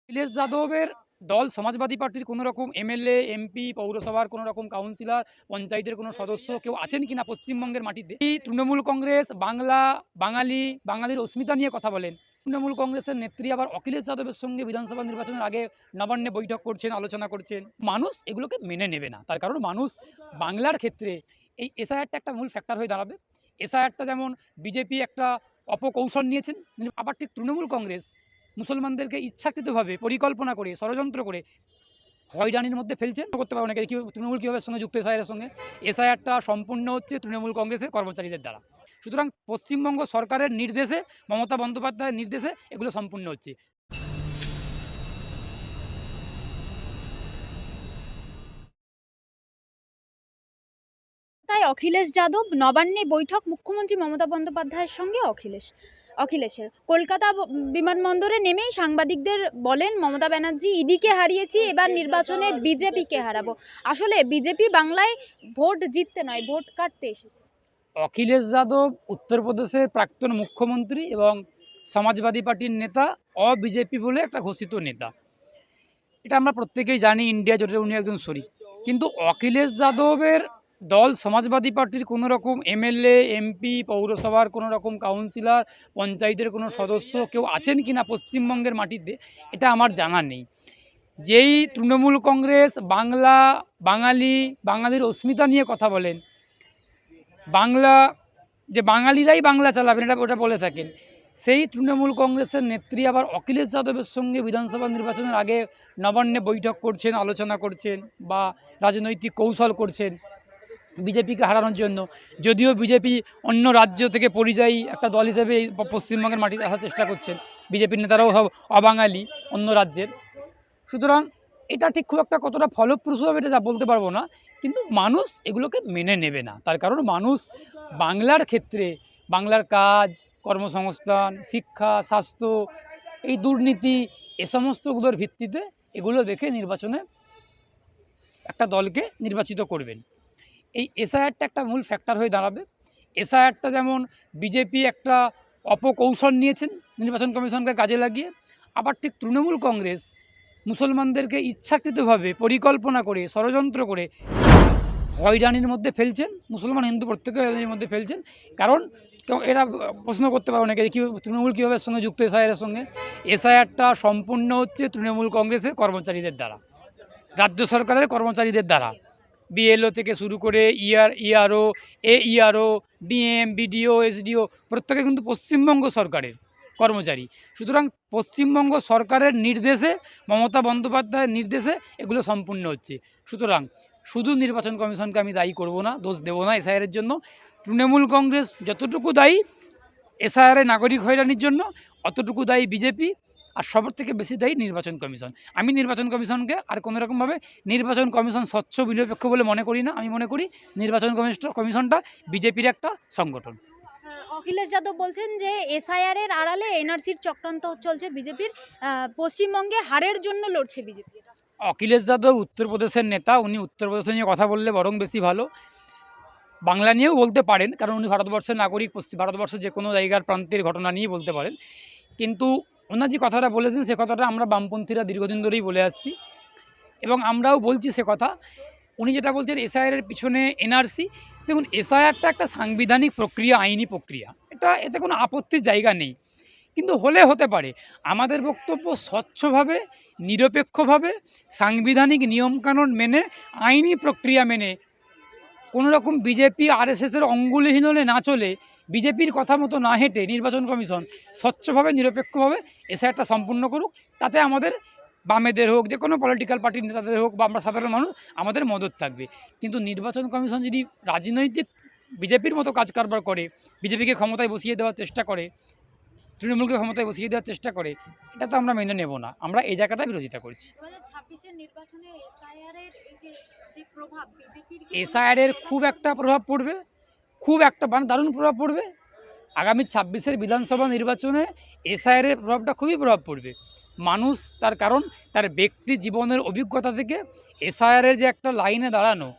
অখিলেশ যাদবের দল সমাজবাদী পার্টির কোনো রকম এমএলএ, এমপি, পৌরসভার কোনো রকম কাউন্সিলর, পঞ্চায়েতের কোনো সদস্য কেউ আছেন কিনা পশ্চিমবঙ্গের মাটিতে? এই তৃণমূল কংগ্রেস বাংলা, বাঙালি, বাঙালির অস্মিতা নিয়ে কথা বলেন। তৃণমূল কংগ্রেসের নেত্রী আবার অখিলেশ যাদবের সঙ্গে বিধানসভা নির্বাচনের আগে নবান্নে বৈঠক করছেন, আলোচনা করছেন। মানুষ এগুলোকে মেনে নেবে না। তার কারণ মানুষ বাংলার ক্ষেত্রে এই এসআইআরটা একটা মূল ফ্যাক্টর হয়ে দাঁড়াবে। এসআইআরটা যেমন বিজেপি একটা অপকৌশল নিয়েছেন, আবার ঠিক তৃণমূল কংগ্রেস মুসলমানদেরকে ইচ্ছাকৃতভাবে পরিকল্পনা করে ষড়যন্ত্র করে হয়রানির মধ্যে ফেলছেন। করতে পারবে না তৃণমূল কীভাবে সঙ্গে যুক্ত এসআইআরের সঙ্গে? এসআইআরটা সম্পূর্ণ হচ্ছে তৃণমূল কংগ্রেসের কর্মচারীদের দ্বারা। সুতরাং পশ্চিমবঙ্গ সরকারের নির্দেশে, মমতা বন্দ্যোপাধ্যায়ের নির্দেশে এগুলো সম্পূর্ণ হচ্ছে। তাই অখিলেশ যাদব নবান্নে বৈঠক মুখ্যমন্ত্রী মমতা বন্দ্যোপাধ্যায়ের সঙ্গে অখিলেশের কলকাতা বিমানবন্দরে নেমেই সাংবাদিকদের বলেন মমতা ব্যানার্জি ইডিকে হারিয়েছি, এবার নির্বাচনে বিজেপিকে হারাবো। আসলে বিজেপি বাংলায় ভোট জিততে নয়, ভোট কাটতে এসেছে। অখিলেশ যাদব উত্তরপ্রদেশের প্রাক্তন মুখ্যমন্ত্রী এবং সমাজবাদী পার্টির নেতা, বিজেপি বলে একটা ঘোষিত নেতা। এটা আমরা প্রত্যেকেই জানি, ইন্ডিয়া জোটের উনি একজন শরিক। কিন্তু অখিলেশ যাদবের দল সমাজবাদী পার্টির কোনো রকম এমএলএ, এমপি, পৌরসভার কোনো রকম কাউন্সিলর, পঞ্চায়েতের কোনো সদস্য কেউ আছেন কিনা পশ্চিমবঙ্গের মাটিতে, এটা আমার জানা নেই। যেই তৃণমূল কংগ্রেস বাংলা, বাঙালি, বাঙালির অস্মিতা নিয়ে কথা বলেন, বাংলা যে বাঙালিরাই বাংলা চালাবেন এটা ওটা বলে থাকেন, সেই তৃণমূল কংগ্রেসের নেত্রী আবার অখিলেশ যাদবের সঙ্গে বিধানসভা নির্বাচনের আগে নবান্নে বৈঠক করছেন, আলোচনা করছেন বা রাজনৈতিক কৌশল করছেন বিজেপিকে হারানোর জন্য। যদিও বিজেপি অন্য রাজ্য থেকে পরিযায়ী একটা দল হিসেবে এই পশ্চিমবঙ্গের মাটিতে আসার চেষ্টা করছেন, বিজেপির নেতারাও সব অবাঙালি, অন্য রাজ্যের। সুতরাং এটা ঠিক খুব একটা কতটা ফলপ্রসূ হবে এটা বলতে পারবো না, কিন্তু মানুষ এগুলোকে মেনে নেবে না। তার কারণ মানুষ বাংলার ক্ষেত্রে, বাংলার কাজ, কর্মসংস্থান, শিক্ষা, স্বাস্থ্য, এই দুর্নীতি, এ সমস্তগুলোর ভিত্তিতে এগুলো দেখে নির্বাচনে একটা দলকে নির্বাচিত করবেন। এই এসআইআরটা একটা মূল ফ্যাক্টর হয়ে দাঁড়াবে। এসআইআরটা যেমন বিজেপি একটা অপকৌশল নিয়েছেন নির্বাচন কমিশনকে কাজে লাগিয়ে, আবার ঠিক তৃণমূল কংগ্রেস মুসলমানদেরকে ইচ্ছাকৃতভাবে পরিকল্পনা করে ষড়যন্ত্র করে হয়রানির মধ্যে ফেলছেন, মুসলমান হিন্দু প্রত্যেকে হয়রানির মধ্যে ফেলছেন। কারণ এরা প্রশ্ন করতে পারে অনেকে তৃণমূল কীভাবে সঙ্গে যুক্ত এসআইআরের সঙ্গে? এসআইআরটা সম্পূর্ণ হচ্ছে তৃণমূল কংগ্রেসের কর্মচারীদের দ্বারা, রাজ্য সরকারের কর্মচারীদের দ্বারা। বিএলও থেকে শুরু করে ইআরও, এইআরও, ডিএম, বিডিও, এসডিও প্রত্যেকে কিন্তু পশ্চিমবঙ্গ সরকারের কর্মচারী। সুতরাং পশ্চিমবঙ্গ সরকারের নির্দেশে, মমতা বন্দ্যোপাধ্যায়ের নির্দেশে এগুলো সম্পূর্ণ হচ্ছে। সুতরাং শুধু নির্বাচন কমিশনকে আমি দায়ী করব না, দোষ দেবো না এসআইআরের জন্য। তৃণমূল কংগ্রেস যতটুকু দায়ী এসআইআরে নাগরিক হয়রানির জন্য, অতটুকু দায়ী বিজেপি, আর সবার থেকে বেশি দায়ী নির্বাচন কমিশন। আমি নির্বাচন কমিশনকে আর কোনো রকমভাবে নির্বাচন কমিশন স্বচ্ছ নিরপেক্ষ বলে মনে করি না। আমি মনে করি নির্বাচন কমিশনটা বিজেপির একটা সংগঠন। অখিলেশ যাদব বলছেন যে এসআইআর এর আড়ালে এনআরসির চক্রান্ত চলছে বিজেপির, পশ্চিমবঙ্গে হারের জন্য লড়ছে বিজেপি। অখিলেশ যাদব উত্তরপ্রদেশের নেতা, উনি উত্তরপ্রদেশ নিয়ে কথা বললে বরং বেশি ভালো। বাংলা নিয়েও বলতে পারেন, কারণ উনি ভারতবর্ষের নাগরিক, ভারতবর্ষের যে কোনো জায়গার প্রান্তের ঘটনা নিয়ে বলতে পারেন। কিন্তু ওনার যে কথাটা বলেছেন সে কথাটা আমরা বামপন্থীরা দীর্ঘদিন ধরেই বলে আসছি এবং আমরাও বলছি সে কথা। উনি যেটা বলছেন এসআইআরের পিছনে এনআরসি, দেখুন এসআইআরটা একটা সাংবিধানিক প্রক্রিয়া, আইনি প্রক্রিয়া, এতে কোনো আপত্তির জায়গা নেই। কিন্তু হতে পারে। আমাদের বক্তব্য স্বচ্ছভাবে, নিরপেক্ষভাবে, সাংবিধানিক নিয়মকানুন মেনে, আইনি প্রক্রিয়া মেনে, কোনো রকম বিজেপি আরএসএসের অঙ্গুলিহীন হলে না চলে, বিজেপির কথা মতো না হেঁটে নির্বাচন কমিশন স্বচ্ছভাবে, নিরপেক্ষভাবে এসআইআরটা সম্পূর্ণ করুক। তাতে আমাদের বামেদের হোক, যে কোনো পলিটিক্যাল পার্টির নেতাদের হোক বা আমরা সাধারণ মানুষ, আমাদের মদত থাকবে। কিন্তু নির্বাচন কমিশন যদি রাজনৈতিক বিজেপির মতো কাজ কারবার করে, বিজেপিকে ক্ষমতায় বসিয়ে দেওয়ার চেষ্টা করে, তৃণমূলকে ক্ষমতায় বসিয়ে দেওয়ার চেষ্টা করে, এটা তো আমরা মেনে নেব না। আমরা এই জায়গাটা বিরোধিতা করছি। এসআইআরের খুব একটা প্রভাব পড়বে, খুব একটা দারুণ প্রভাব পড়বে। আগামী 26-এর বিধানসভা নির্বাচনে এসআইআরের প্রভাবটা খুবই প্রভাব পড়বে। মানুষ তার কারণ তার ব্যক্তি জীবনের অভিজ্ঞতা থেকে এসআইআরের যে একটা লাইনে দাঁড়ানো,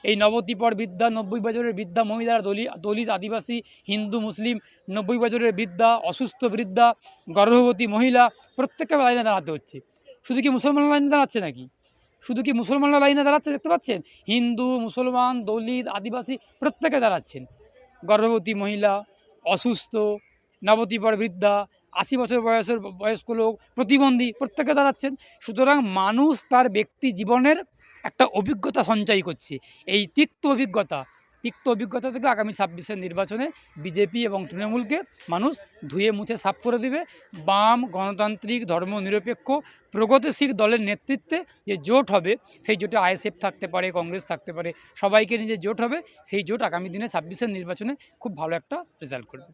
এই নবদ্বীপর বৃদ্ধা, 90 বছরের বৃদ্ধা মহিলারা, দলিত, আদিবাসী, হিন্দু, মুসলিম, 90 বছরের বৃদ্ধা, অসুস্থ বৃদ্ধা, গর্ভবতী মহিলা, প্রত্যেককে লাইনে দাঁড়াতে হচ্ছে। শুধু কি মুসলমান লাইনে দাঁড়াচ্ছে নাকি? শুধু কি মুসলমানরা লাইনে দাঁড়াচ্ছে দেখতে পাচ্ছেন? হিন্দু, মুসলমান, দলিত, আদিবাসী প্রত্যেকে দাঁড়াচ্ছেন। গর্ভবতী মহিলা, অসুস্থ, নবদ্বীপের বৃদ্ধা, ৮০ বছর বয়সের বয়স্ক লোক, প্রতিবন্ধী প্রত্যেকে দাঁড়াচ্ছেন। সুতরাং মানুষ তার ব্যক্তি জীবনের একটা অভিজ্ঞতা সঞ্চয় করছে। এই তিক্ত অভিজ্ঞতা থেকে আগামী ২৬-এর নির্বাচনে বিজেপি এবং তৃণমূলকে মানুষ ধুয়ে মুছে সাফ করে দেবে। বাম, গণতান্ত্রিক, ধর্মনিরপেক্ষ, প্রগতিশীল দলের নেতৃত্বে যে জোট হবে, সেই জোটে আইএসএফ থাকতে পারে, কংগ্রেস থাকতে পারে, সবাইকে নিয়ে যে জোট হবে, সেই জোট আগামী দিনে ২৬-এর নির্বাচনে খুব ভালো একটা রেজাল্ট করবে।